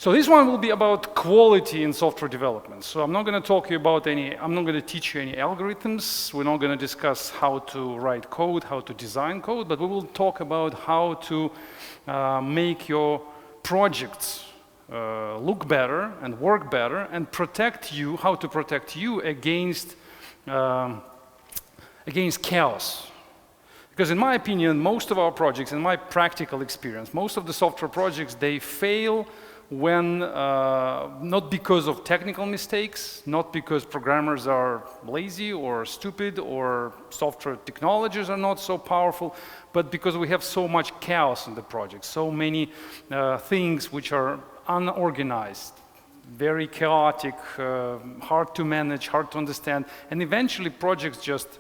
So this one will be about quality in software development. So I'm not going to talk you about I'm not going to teach you any algorithms. We're not going to discuss how to write code, how to design code, but we will talk about how to make your projects look better and work better and how to protect you against chaos. Because in my opinion, most of our projects, in my practical experience, most of the software projects, they fail when, not because of technical mistakes, not because programmers are lazy or stupid or software technologies are not so powerful, but because we have so much chaos in the project, so many things which are unorganized, very chaotic, hard to manage, hard to understand, and eventually projects just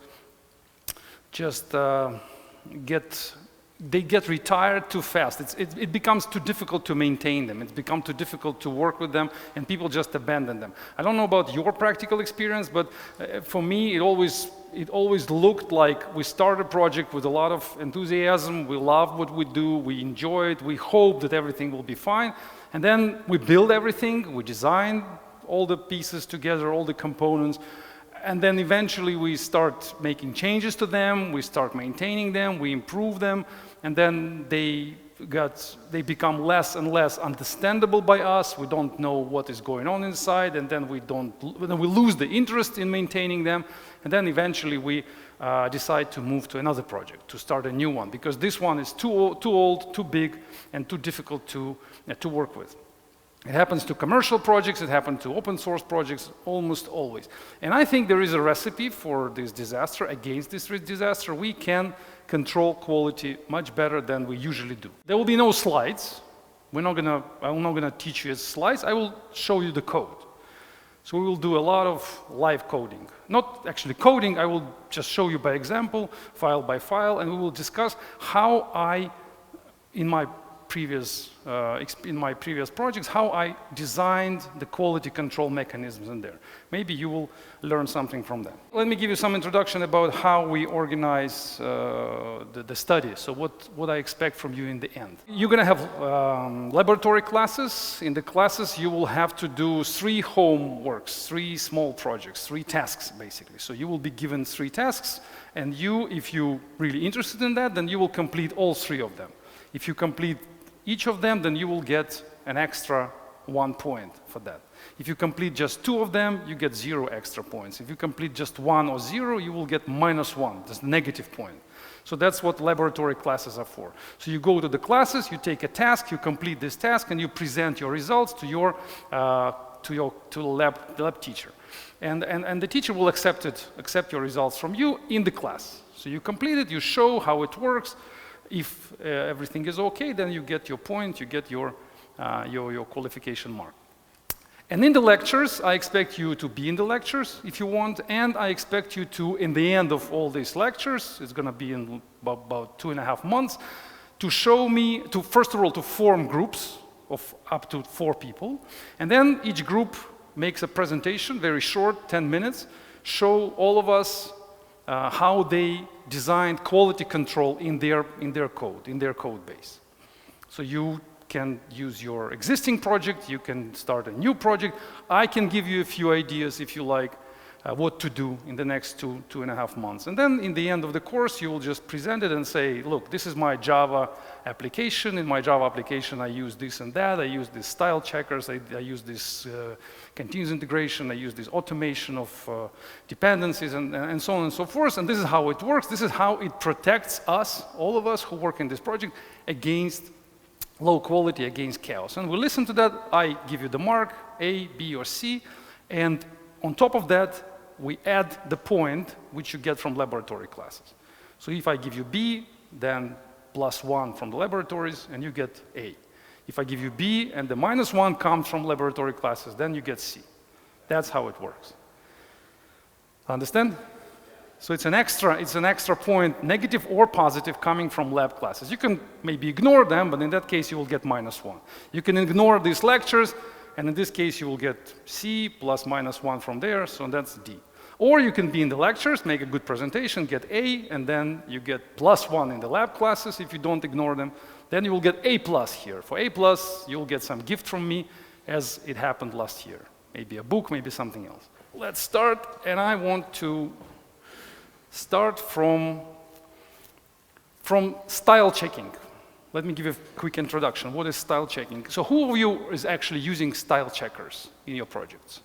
get retired too fast. It becomes too difficult to maintain them. It's become too difficult to work with them, and people just abandon them. I don't know about your practical experience, but for me, it always looked like we start a project with a lot of enthusiasm. We love what we do. We enjoy it. We hope that everything will be fine. And then we build everything. We design all the pieces together, all the components. And then eventually we start making changes to them, we start maintaining them, we improve them, and then they become less and less understandable by us. We don't know what is going on inside, and then we lose the interest in maintaining them, and then eventually we decide to move to another project, to start a new one, because this one is too old, too big, and too difficult to work with. It happens to commercial projects, it happens to open source projects almost always. And I think there is a recipe for this disaster, against this disaster. We can control quality much better than we usually do. There will be no slides. I'm not gonna teach you slides, I will show you the code. So we will do a lot of live coding. Not actually coding, I will just show you by example, file by file, and we will discuss how in my previous projects, how I designed the quality control mechanisms in there. Maybe you will learn something from that. Let me give you some introduction about how we organize the study. So what I expect from you in the end. You're going to have laboratory classes. In the classes, you will have to do 3 homeworks, 3 small projects, 3 tasks, basically. So you will be given 3 tasks, and if you're really interested in that, then you will complete all 3 of them. If you complete each of them, then you will get an extra 1 point for that. If you complete just 2 of them, you get 0 extra points. If you complete just 1 or 0, you will get -1, that's negative point. So that's what laboratory classes are for. So you go to the classes, you take a task, you complete this task, and you present your results to the lab teacher. And the teacher will accept your results from you in the class. So you complete it, you show how it works. If everything is okay, then you get your point, you get your qualification mark. And in the lectures, I expect you to be in the lectures if you want, and I expect you to, in the end of all these lectures, it's going to be in about 2.5 months, to show me, first of all, to form groups of up to 4 people, and then each group makes a presentation, very short, 10 minutes, show all of us how they designed quality control in their code base. So you can use your existing project, you can start a new project. I can give you a few ideas if you like what to do in the next 2.5 months. And then in the end of the course, you will just present it and say, look, this is my Java application. In my Java application, I use this and that. I use these style checkers. I use this continuous integration. I use this automation of dependencies and so on and so forth. And this is how it works. This is how it protects us, all of us who work in this project, against low quality, against chaos. And we listen to that. I give you the mark, A, B, or C. And on top of that, we add the point which you get from laboratory classes. So if I give you B, then +1 from the laboratories, and you get A. If I give you B and the -1 comes from laboratory classes, then you get C. That's how it works. Understand? So it's an extra point, negative or positive, coming from lab classes. You can maybe ignore them, but in that case you will get -1. You can ignore these lectures, and in this case you will get C plus -1 from there, so that's D. Or you can be in the lectures, make a good presentation, get A, and then you get +1 in the lab classes if you don't ignore them. Then you will get A+ here. For A+, you'll get some gift from me. as it happened last year. Maybe a book, maybe something else. Let's start, and I want to start from style checking. Let me give a quick introduction. What is style checking? So who of you is actually using style checkers in your projects?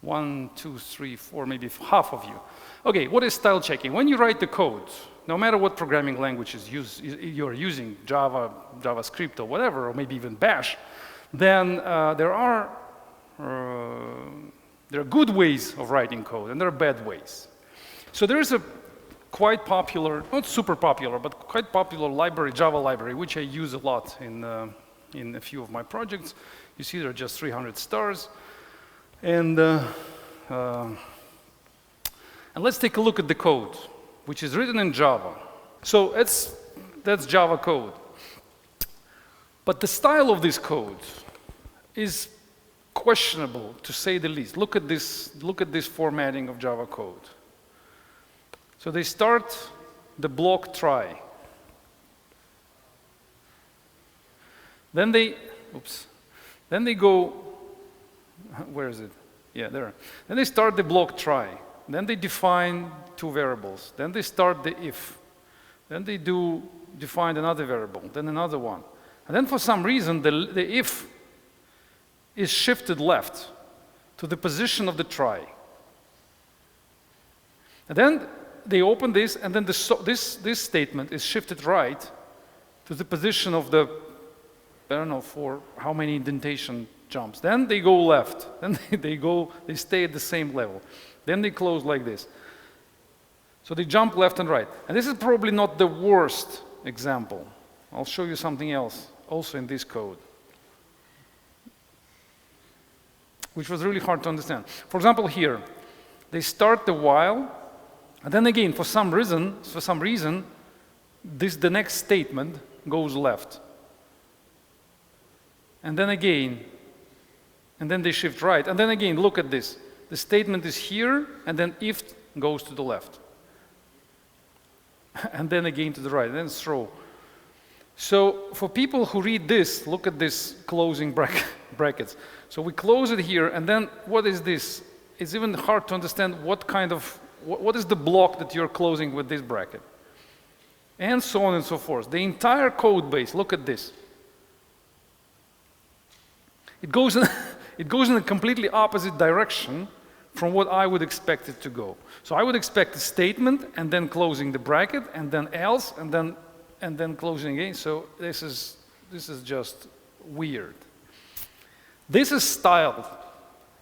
1, 2, 3, 4, maybe half of you. Okay, what is style checking? When you write the code, no matter what programming languages you're using, Java, JavaScript, or whatever, or maybe even Bash, then there are good ways of writing code, and there are bad ways. So there is a quite popular, not super popular, but quite popular library, Java library, which I use a lot in a few of my projects. You see there are just 300 stars. And let's take a look at the code, which is written in Java. So that's Java code. But the style of this code is questionable, to say the least. Look at this formatting of Java code. So they start the block try. Then they go, where is it? Yeah, there. Then they start the block try. Then they define 2 variables. Then they start the if. Then they define another variable, then another one. And then for some reason, the if is shifted left to the position of the try. And then they open this, and then this statement is shifted right to the position of the, I don't know, for how many indentation jumps. Then they go left. Then they stay at the same level. Then they close like this. So they jump left and right. And this is probably not the worst example. I'll show you something else also in this code, which was really hard to understand. For example, here, they start the while, and then again, for some reason, the next statement goes left. And then again, and then they shift right. And then again, look at this. The statement is here, and then if goes to the left. And then again to the right, and then throw. So for people who read this, look at this closing brackets. So we close it here, and then what is this? It's even hard to understand what is the block that you're closing with this bracket. And so on and so forth. The entire code base, look at this. It goes in a completely opposite direction from what I would expect it to go. So I would expect a statement, and then closing the bracket, and then else, and then closing again. So this is just weird. This is styled.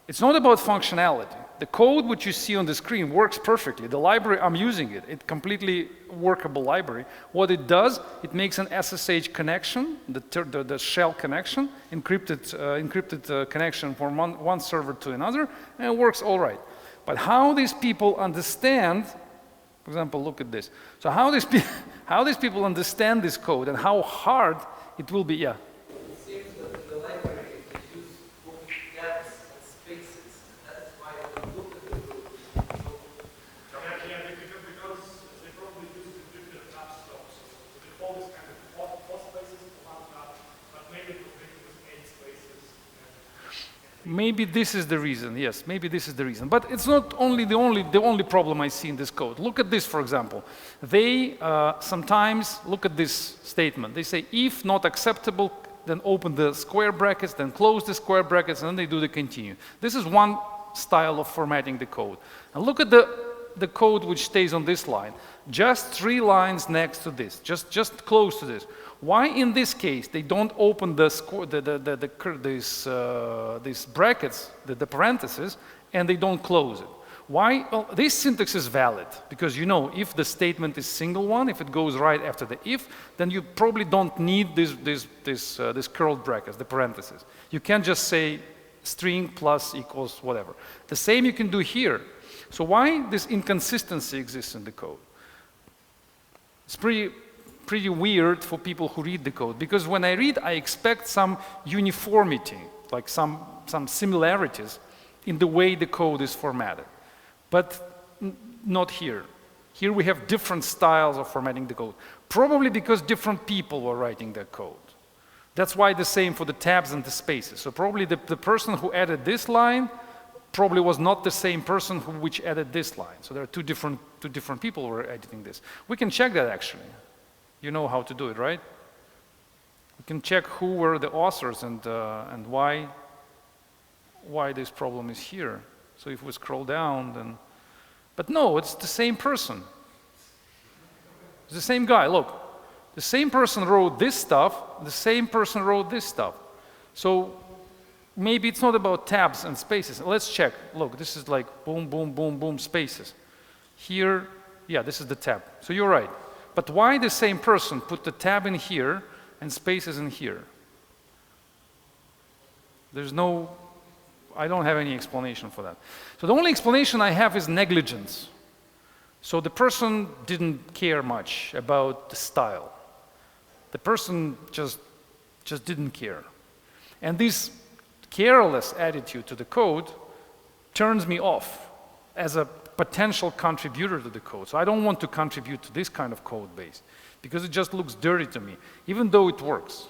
It's not about functionality. The code which you see on the screen works perfectly. The library, I'm using it. It's completely workable library. What it does, it makes an SSH connection, the shell connection, encrypted connection from one server to another, and it works all right. But how these people understand, for example, look at this. So how these people understand this code and how hard it will be, yeah. Maybe this is the reason, yes, maybe this is the reason. But it's not only the only problem I see in this code. Look at this, for example. They sometimes look at this statement. They say, if not acceptable, then open the square brackets, then close the square brackets, and then they do the continue. This is one style of formatting the code. And look at the code which stays on this line. Just 3 lines next to this, just close to this. Why in this case they don't open these brackets, the parentheses, and they don't close it? Why? Well, this syntax is valid because you know if the statement is single one, if it goes right after the if, then you probably don't need this curled brackets, the parentheses. You can just say string plus equals whatever. The same you can do here. So why this inconsistency exists in the code? It's pretty weird for people who read the code, because when I read, I expect some uniformity, like some similarities in the way the code is formatted. But not here. Here we have different styles of formatting the code, probably because different people were writing the code. That's why the same for the tabs and the spaces. So probably the person who added this line probably was not the same person which added this line. So there are two different people who are editing this. We can check that actually. You know how to do it, right? We can check who were the authors and why this problem is here. So if we scroll down, then, but no, it's the same person. It's the same guy. Look, the same person wrote this stuff. The same person wrote this stuff. So maybe it's not about tabs and spaces. Let's check. Look, this is like boom, boom, boom, boom, spaces. Here, yeah, this is the tab. So you're right. But why the same person put the tab in here and spaces in here? There's no, I don't have any explanation for that. So the only explanation I have is negligence. So the person didn't care much about the style. The person just didn't care. And this careless attitude to the code turns me off as a potential contributor to the code. So I don't want to contribute to this kind of code base because it just looks dirty to me, even though it works.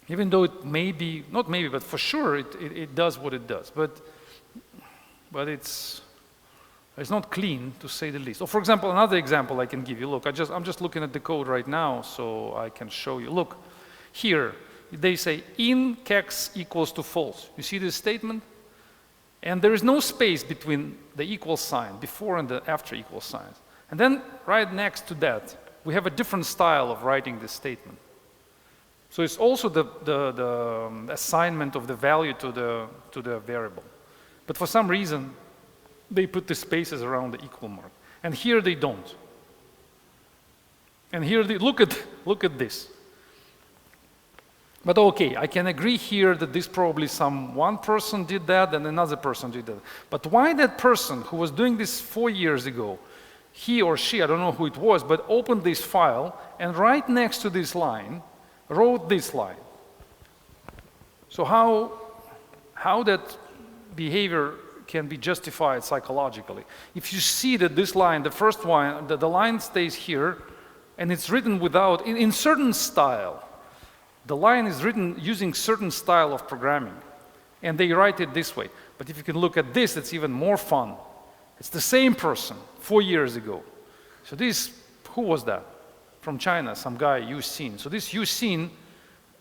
Even though it may be, not maybe, but for sure it does what it does. But it's not clean, to say the least. Or for example, another example I can give you. Look, I'm just looking at the code right now, so I can show you. Look, here, they say in kex equals to false. You see this statement? And there is no space between the equal sign, before and the after equal signs. And then right next to that, we have a different style of writing this statement. So it's also the assignment of the value to the variable. But for some reason, they put the spaces around the equal mark. And here they don't. And here they, look at this. But okay, I can agree here that this probably one person did that and another person did that. But why that person who was doing this 4 years ago, he or she, I don't know who it was, but opened this file and right next to this line, wrote this line. So how that behavior can be justified psychologically? If you see that this line, the first one, the line stays here, and it's written without, in certain style. The line is written using certain style of programming, and they write it this way. But if you can look at this, it's even more fun. It's the same person 4 years ago. So this, who was that? From China, some guy, Yu Xin. So this Yu Xin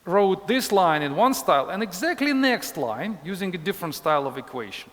wrote this line in one style, and exactly next line using a different style of equation.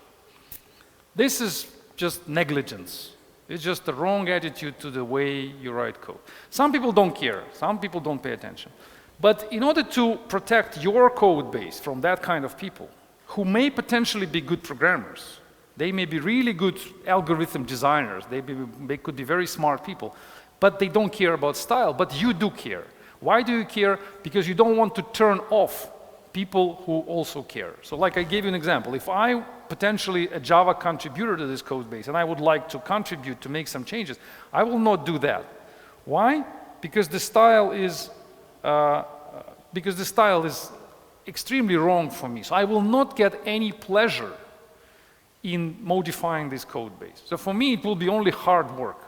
This is just negligence. It's just the wrong attitude to the way you write code. Some people don't care. Some people don't pay attention. But in order to protect your code base from that kind of people, who may potentially be good programmers, they may be really good algorithm designers, they could be very smart people, but they don't care about style, but you do care. Why do you care? Because you don't want to turn off people who also care. So like I gave you an example, if I potentially a Java contributor to this code base and I would like to contribute to make some changes, I will not do that. Why? Because the style is extremely wrong for me. So I will not get any pleasure in modifying this code base. So for me, it will be only hard work.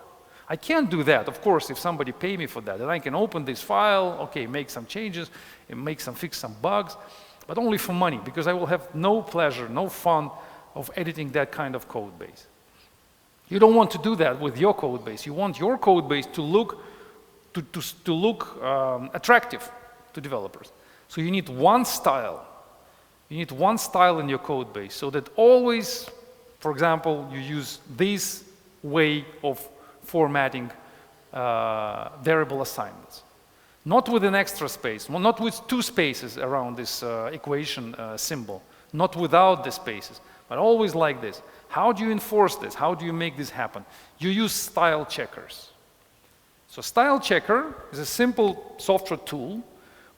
I can't do that. Of course, if somebody pay me for that, then I can open this file, okay, make some changes, and fix some bugs, but only for money, because I will have no pleasure, no fun of editing that kind of code base. You don't want to do that with your code base. You want your code base to look attractive to developers. So you need one style. You need one style in your code base so that always, for example, you use this way of formatting variable assignments. Not with an extra space, not with two spaces around this equation symbol, not without the spaces, but always like this. How do you enforce this? How do you make this happen? You use style checkers. So style checker is a simple software tool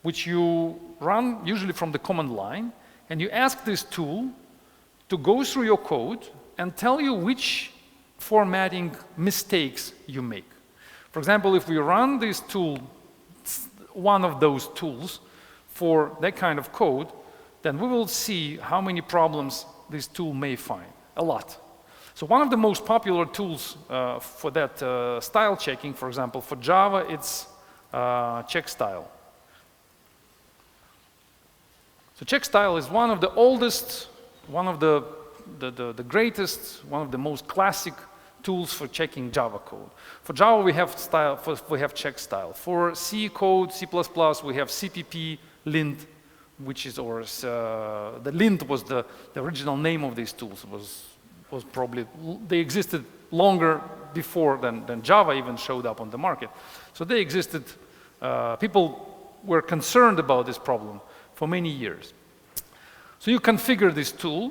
which you run usually from the command line, and you ask this tool to go through your code and tell you which formatting mistakes you make. For example, if we run this tool, one of those tools for that kind of code, then we will see how many problems this tool may find. A lot. So one of the most popular tools for that style checking, for example, for Java, it's check style. So check style is one of the oldest, one of the greatest, one of the most classic tools for checking Java code. For Java, we have style. We have check style. For C code, C++, we have CPP, lint, which is the lint was the original name of these tools. Was probably they existed longer before than Java even showed up on the market. So they existed. People were concerned about this problem for many years. So you configure this tool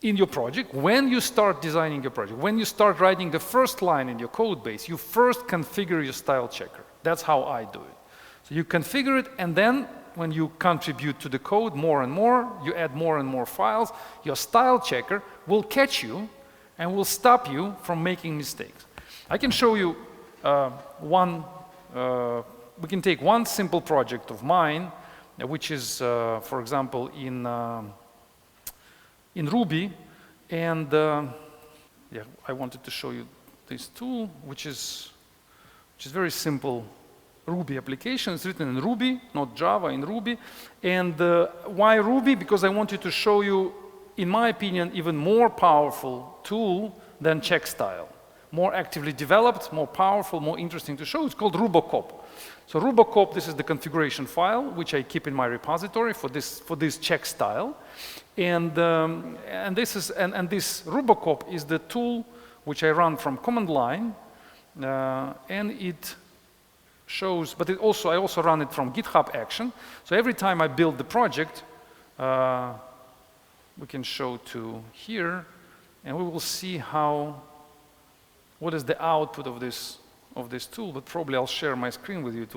in your project. When you start designing your project, when you start writing the first line in your code base, you first configure your style checker. That's how I do it. So you configure it, and then when you contribute to the code more and more, you add more and more files, your style checker will catch you and will stop you from making mistakes. I can show you we can take one simple project of mine, which is, for example, in Ruby, and yeah, I wanted to show you this tool, which is very simple Ruby application. It's written in Ruby, not Java, in Ruby. And why Ruby? Because I wanted to show you, in my opinion, even more powerful tool than check style. More actively developed, more powerful, more interesting to show. It's called Rubocop. So Rubocop, this is the configuration file, which I keep in my repository for this check style. And this Rubocop is the tool which I run from command line, and it shows, but I also run it from GitHub Action. So every time I build the project, we can show to here, and we will see what is the output of this tool. But probably I'll share my screen with you. It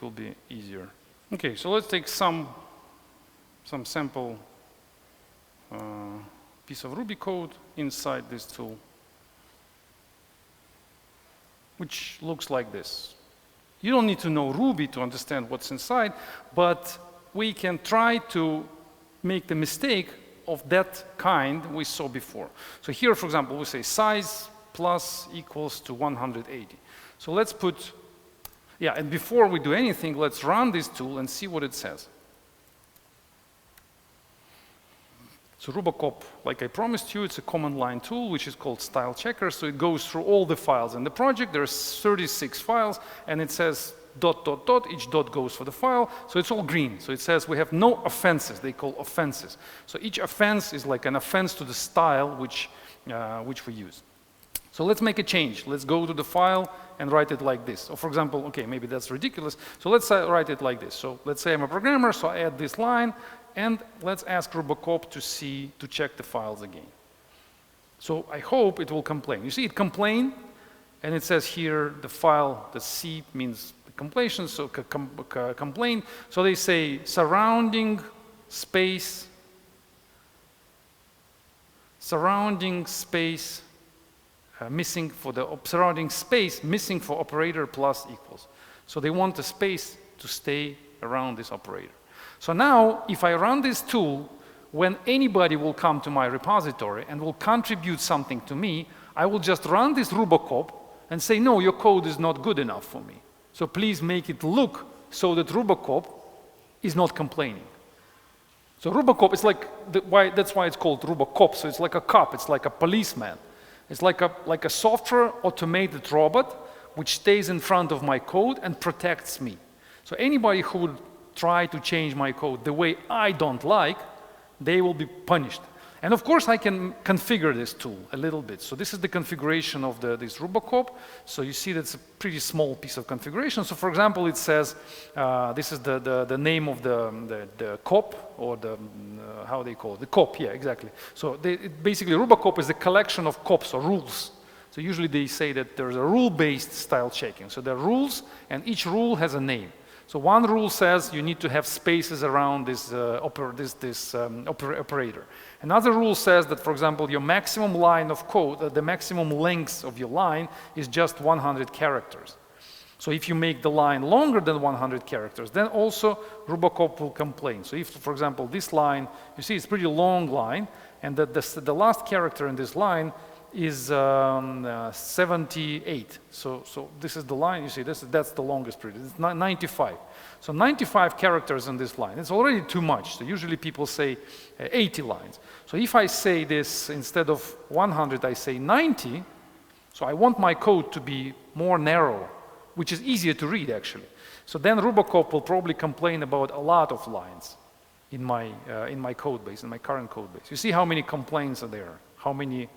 will be easier. Okay, so let's take some sample piece of Ruby code inside this tool, which looks like this. You don't need to know Ruby to understand what's inside, but we can try to make the mistake of that kind we saw before. So here, for example, we say size plus equals to 180. So let's put, yeah, and before we do anything, let's run this tool and see what it says. So Rubocop, like I promised you, it's a command line tool, which is called style checker. So it goes through all the files in the project. There's 36 files, and it says ... each dot goes for the file. So it's all green. So it says we have no offenses. They call offenses. So each offense is like an offense to the style which we use. So let's make a change. Let's go to the file and write it like this. So for example, okay, maybe that's ridiculous. So let's write it like this. So let's say I'm a programmer, so I add this line, and let's ask Rubocop to check the files again. So I hope it will complain. You see it complain, and it says here the file, the C means the completion, so complain. So they say surrounding space missing for the surrounding space missing for operator plus equals. So they want the space to stay around this operator. So now, if I run this tool, when anybody will come to my repository and will contribute something to me, I will just run this Rubocop and say, no, your code is not good enough for me. So please make it look so that Rubocop is not complaining. So Rubocop is like, that's why it's called Rubocop. So it's like a cop, it's like a policeman. It's like a software automated robot which stays in front of my code and protects me. So anybody who would try to change my code the way I don't like, they will be punished. And of course I can configure this tool a little bit. So this is the configuration of this Rubocop. So you see that's a pretty small piece of configuration. So for example, it says, this is the name of the cop, or how they call it, the cop, yeah, exactly. So basically Rubocop is a collection of cops or rules. So usually they say that there's a rule-based style checking. So there are rules, and each rule has a name. So one rule says you need to have spaces around this operator. Another rule says that, for example, your maximum line of code, the maximum length of your line is just 100 characters. So if you make the line longer than 100 characters, then also Rubocop will complain. So if, for example, this line, you see it's a pretty long line, and the last character in this line is 78. So this is the line, you see, that's the longest period. It's 95. So 95 characters in this line. It's already too much. So usually people say 80 lines. So if I say this, instead of 100, I say 90, so I want my code to be more narrow, which is easier to read actually. So then Rubocop will probably complain about a lot of lines in my code base, in my current code base. You see how many complaints are there, how many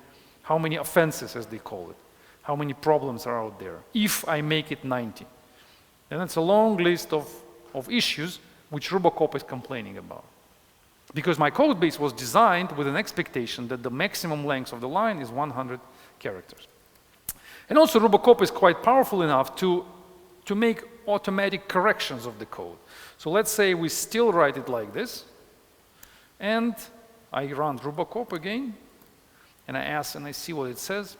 offenses, as they call it, how many problems are out there, if I make it 90. And it's a long list of issues which Rubocop is complaining about. Because my code base was designed with an expectation that the maximum length of the line is 100 characters. And also Rubocop is quite powerful enough to make automatic corrections of the code. So let's say we still write it like this, and I run Rubocop again, and I ask and I see what it says,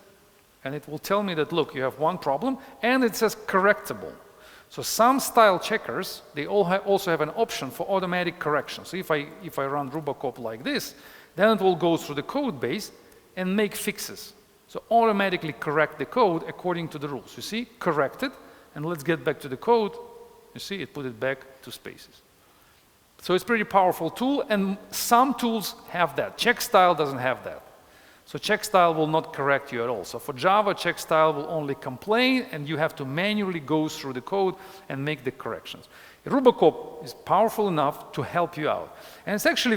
and it will tell me that, look, you have one problem, and it says correctable. So some style checkers, they also have an option for automatic correction. So if I run Rubocop like this, then it will go through the code base and make fixes. So automatically correct the code according to the rules. You see, corrected, and let's get back to the code. You see, it put it back to spaces. So it's a pretty powerful tool, and some tools have that. Checkstyle doesn't have that. So checkstyle will not correct you at all. So for Java, checkstyle will only complain, and you have to manually go through the code and make the corrections. Rubocop is powerful enough to help you out. And it's actually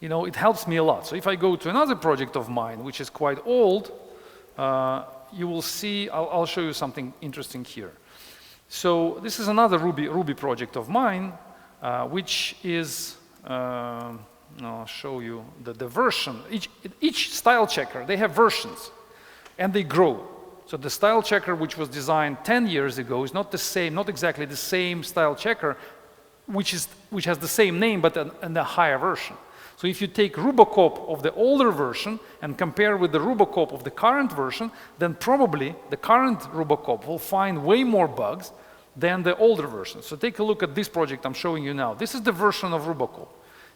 it helps me a lot. So if I go to another project of mine, which is quite old, you will see, I'll show you something interesting here. So this is another Ruby project of mine, which is, I'll show you the version. Each style checker, they have versions, and they grow. So the style checker, which was designed 10 years ago, is not the same, not exactly the same style checker, which has the same name, but in a higher version. So if you take Rubocop of the older version and compare with the Rubocop of the current version, then probably the current Rubocop will find way more bugs than the older version. So take a look at this project I'm showing you now. This is the version of Rubocop,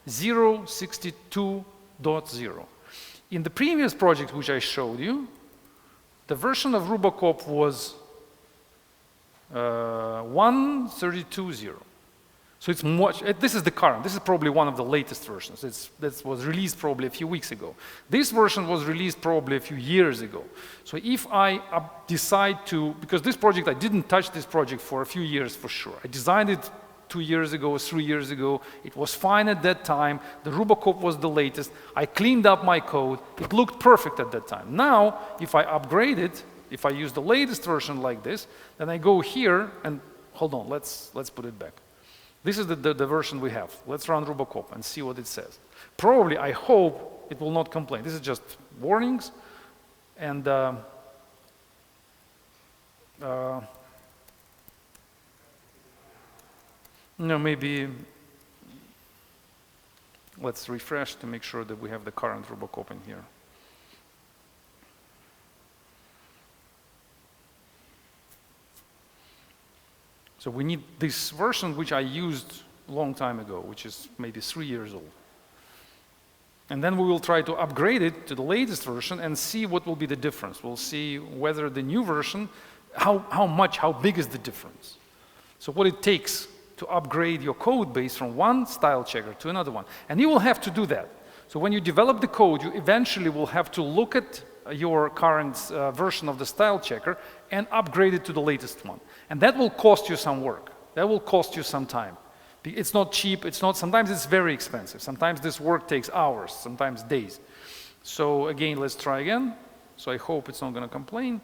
0.62.0. In the previous project which I showed you, the version of Rubocop was 1.32.0. So it's much, this is the current, this is probably one of the latest versions. That was released probably a few weeks ago. This version was released probably a few years ago. So if I decide to, because this project, I didn't touch this project for a few years for sure. I designed it 2 years ago or 3 years ago. It was fine at that time. The Rubocop was the latest. I cleaned up my code. It looked perfect at that time. Now, if I upgrade it, if I use the latest version like this, then I go here and, hold on, let's put it back. This is the version we have. Let's run Rubocop and see what it says. Probably, I hope, it will not complain. This is just warnings. And maybe let's refresh to make sure that we have the current Rubocop in here. So we need this version which I used a long time ago, which is maybe 3 years old. And then we will try to upgrade it to the latest version and see what will be the difference. We'll see whether the new version, how big is the difference. So what it takes to upgrade your code base from one style checker to another one. And you will have to do that. So when you develop the code, you eventually will have to look at your current version of the style checker and upgrade it to the latest one. And that will cost you some work. That will cost you some time. It's not cheap, sometimes it's very expensive. Sometimes this work takes hours, sometimes days. So again, let's try again. So I hope it's not going to complain.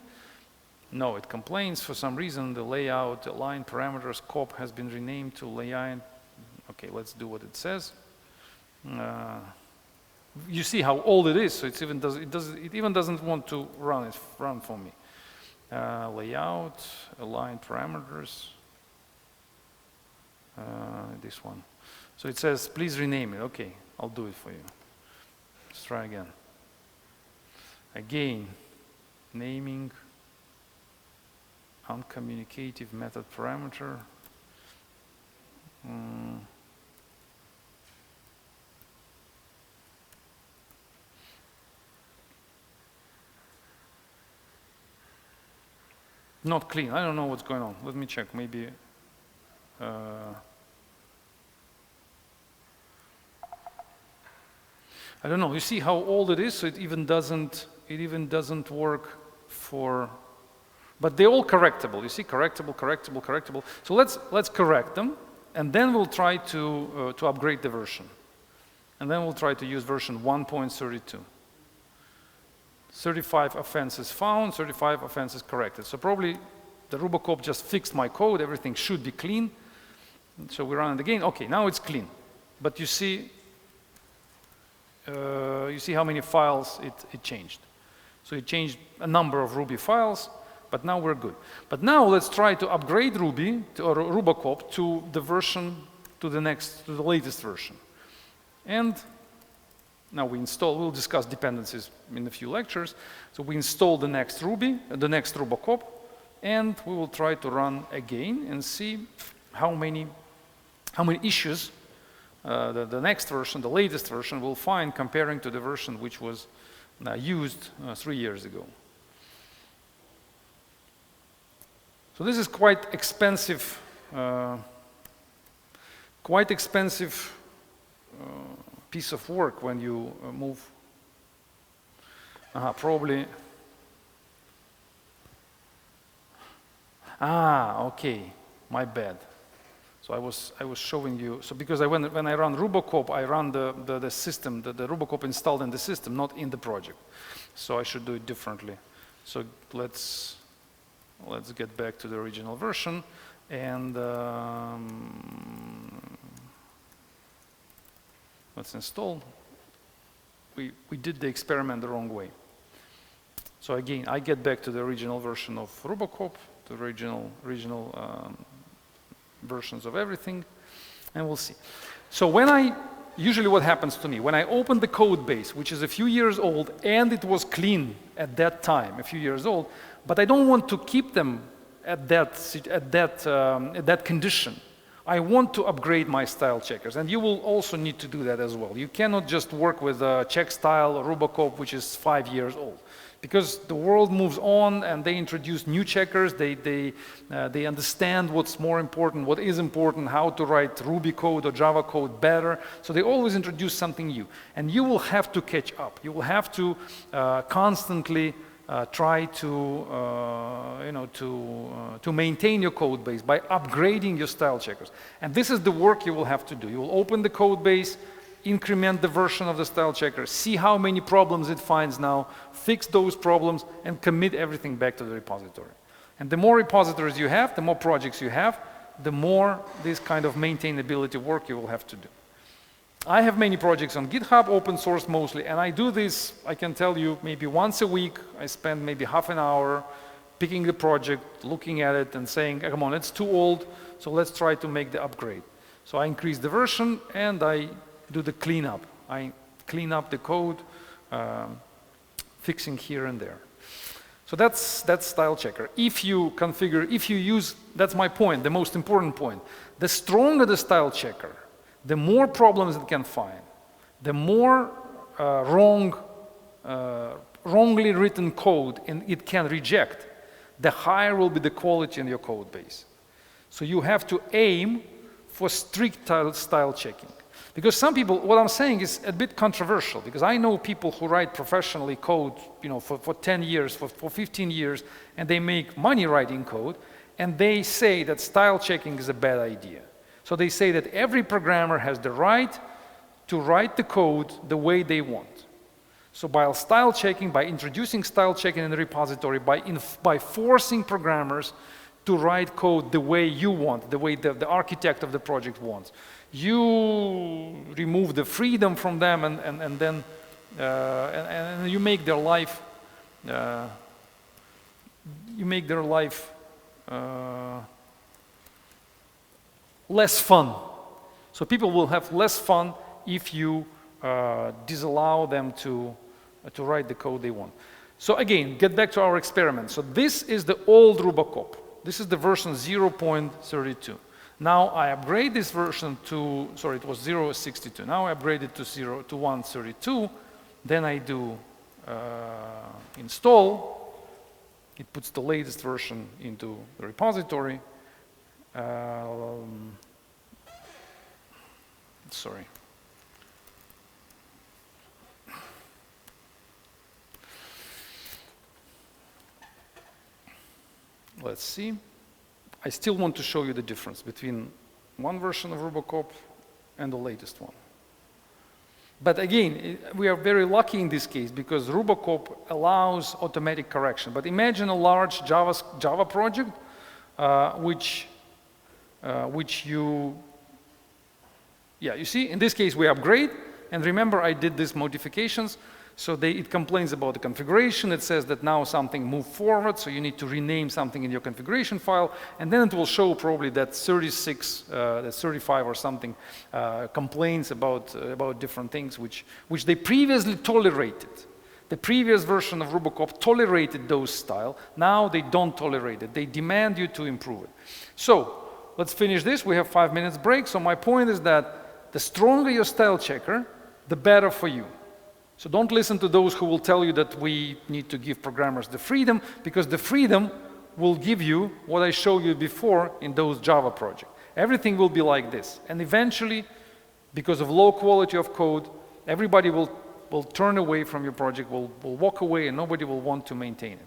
No, it complains for some reason. The layout, the line parameter scope has been renamed to layout. Okay, let's do what it says. You see how old it is, so it even doesn't want to run for me. Layout, align parameters, this one. So it says, please rename it. Okay, I'll do it for you. Let's try again. Again, naming, uncommunicative method parameter. Not clean. I don't know what's going on. Let me check. Maybe. I don't know. You see how old it is, so it even doesn't work for. But they're all correctable. You see, correctable, correctable, correctable. So let's correct them, and then we'll try to upgrade the version, and then we'll try to use version 1.32. 35 offenses found, 35 offenses corrected. So probably the Rubocop just fixed my code. Everything should be clean. So we run it again. Okay, now it's clean. But you see how many files it changed. So it changed a number of Ruby files, but now we're good. But now let's try to upgrade Ruby or Rubocop to the version, to the latest version. And now we'll discuss dependencies in a few lectures. So we install the next Ruby, the next Rubocop, and we will try to run again and see how many issues the next version, the latest version, will find comparing to the version which was used 3 years ago. So this is quite expensive piece of work when you move. Probably. Okay, my bad. So I was showing you. So because when I run Rubocop, I run the system, the Rubocop installed in the system, not in the project. So I should do it differently. So let's get back to the original version and let's install. We did the experiment the wrong way. So again, I get back to the original version of Rubocop, the original versions of everything, and we'll see. So usually what happens to me, when I open the code base, which is a few years old, and it was clean at that time, a few years old, but I don't want to keep them at that condition. I want to upgrade my style checkers, and you will also need to do that as well. You cannot just work with a check style or Rubocop, which is 5 years old, because the world moves on and they introduce new checkers. They understand what's more important, what is important, how to write Ruby code or Java code better. So they always introduce something new, and you will have to catch up. You will have to constantly try to maintain your code base by upgrading your style checkers. And this is the work you will have to do. You will open the code base, increment the version of the style checker, see how many problems it finds now, fix those problems, and commit everything back to the repository. And the more repositories you have, the more projects you have, the more this kind of maintainability work you will have to do. I have many projects on GitHub, open source mostly, and I do this, I can tell you, maybe once a week. I spend maybe half an hour picking the project, looking at it, and saying, come on, it's too old, so let's try to make the upgrade. So I increase the version, and I do the cleanup. I clean up the code, fixing here and there. So that's style checker. If you use, that's my point, the most important point. The stronger the style checker, the more problems it can find, the more wrongly written code it can reject, the higher will be the quality in your code base. So you have to aim for strict style checking. Because some people, what I'm saying is a bit controversial, because I know people who write professionally code, for 10 years, for 15 years, and they make money writing code, and they say that style checking is a bad idea. So they say that every programmer has the right to write the code the way they want. So by style checking, by introducing style checking in the repository, by forcing programmers to write code the way you want, the way the architect of the project wants, you remove the freedom from them, and then you make their life less fun. So people will have less fun if you disallow them to write the code they want. So again, get back to our experiment. So this is the old Rubocop. This is the version 0.32. Now I upgrade this version to, sorry, it was 0.62. Now I upgrade it to 1.32. Then I do install. It puts the latest version into the repository. Sorry. Let's see. I still want to show you the difference between one version of Rubocop and the latest one. But again, we are very lucky in this case because Rubocop allows automatic correction. But imagine a large Java project which you see, in this case we upgrade, and remember I did these modifications, so it complains about the configuration. It says that now something moved forward, so you need to rename something in your configuration file, and then it will show probably that 35 or something complaints about different things which they previously tolerated. The previous version of Rubocop tolerated those style. Now they don't tolerate it. They demand you to improve it. So let's finish this. We have 5 minutes break. So my point is that the stronger your style checker, the better for you. So don't listen to those who will tell you that we need to give programmers the freedom, because the freedom will give you what I showed you before in those Java projects. Everything will be like this. And eventually, because of low quality of code, everybody will turn away from your project, will walk away, and nobody will want to maintain it.